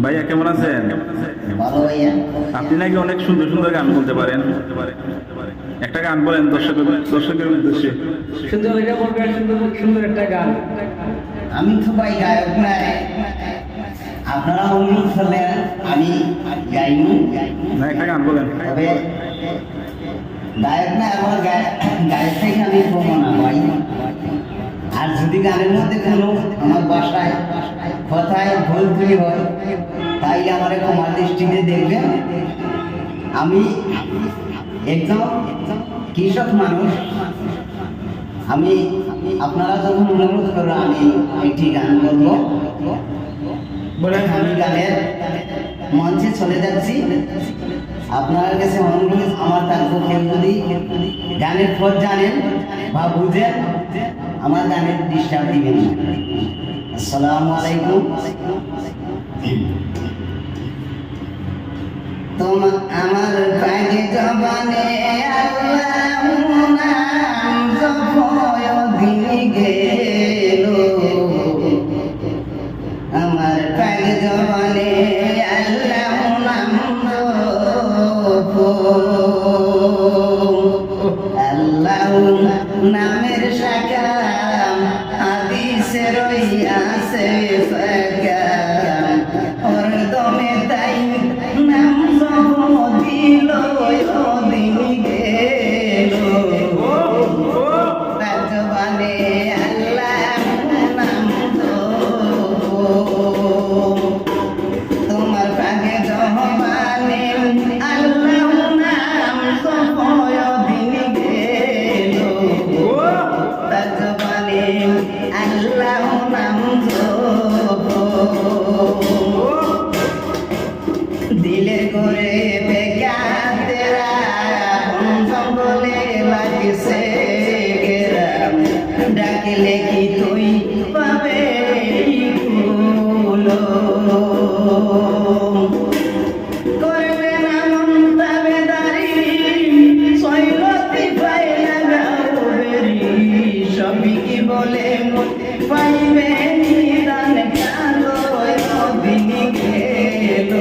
ভাইয়া কেমন আছেন? ভালো ভাইয়া। আপনি নাকি অনেক সুন্দর সুন্দর গান বলতে পারেন, একটা গান বলেন দর্শকের উদ্দেশ্যে। সুন্দর লেখা বলবে, সুন্দর সুন্দর একটা গান। আমি তো ভাই গায়ক নাই, আপনারা অনুরোধ করলেন আমি গাইনি। না, একটা গান বলেন। তবে গায়ক না, আমার গায়ক থেকে আমি কমো না ভাই। আর যদি গানের মধ্যে কোনো আমার বাসায় কথায় ভুল ত্রুটি হয় তাইলে আমার ক্ষমার দৃষ্টিতে দেখবেন। আমি একদম কৃষক মানুষ। আমি আপনারা যখন অনুরোধ করো আমি একটি গান করবো, বলেন। আমি গানের মঞ্চে চলে যাচ্ছি। আপনার কাছে অনুরোধ, আমার তার পক্ষে যদি গানের পর জানেন বা বুঝেন আমার গানের ডিস্টার্ব দিবেন না। আসসালামু আলাইকুম। তোমার আমার পাগে জবানে আল্লাহ নাম জপয় দিন গেল, আমার পাগে জবানে আল্লাহ নাম আল্লাহ নামের শাখা হাদিসে রইয়াছে ফাঁকা, ওর দমে তাই নাম দিল দিন গেল, তার জবানে আল্লাহ নাম তোমার পাগে জবানে আল্লাহ নাম সপয় দিন গেল, তার জবানে আল্লাহ নাম দিলে করে বেকাতেরা জঙ্গলে লাগছে গেরাম, ডাকলে কি তুই পাবে ফুল, করবে না মন তবে দাঁড়ি সৈলতি পাই লাগাও বেরি, সবই কি বলে পাইবে নিদান কালো দিন গেল,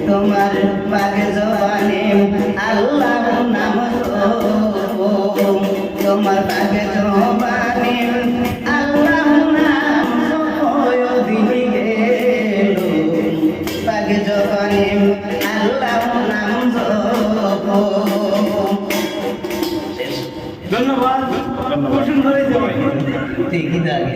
তোমার পাগে জবানে আল্লাহ নাম, তোমার পাগে জবানে আল্লাহ নাম দিন গেল, পাগে জবানে আল্লাহ নাম। ধন্যবাদ। খুব সুন্দর হয়েছে ভাই। ঠিকই থাকে।